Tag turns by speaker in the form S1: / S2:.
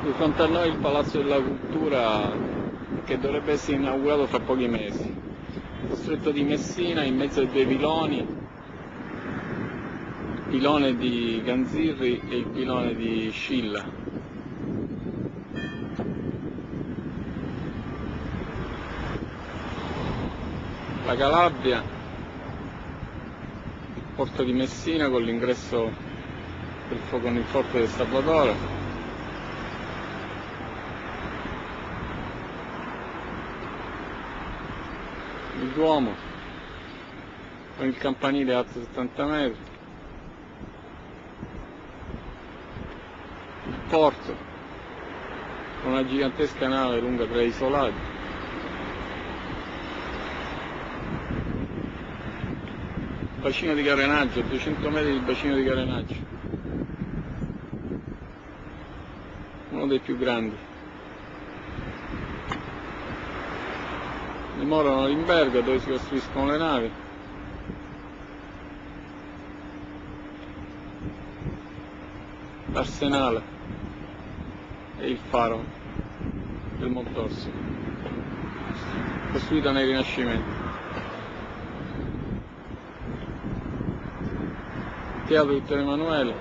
S1: Di fronte a noi il Palazzo della Cultura che dovrebbe essere inaugurato fra pochi mesi. Lo stretto di Messina in mezzo ai due piloni, il pilone di Ganzirri e il pilone di Scilla. La Calabria, il porto di Messina con l'ingresso con il forte del Salvatore. Il Duomo con il campanile alto 70 metri, il porto con una gigantesca nave lunga 3 isolati, il bacino di carenaggio, 200 metri di bacino di carenaggio, uno dei più grandi. Dimorano all'Imberga dove si costruiscono le navi. L'Arsenale e il faro del Montorsi, costruito nel Rinascimento. Teatro Vittorio Emanuele.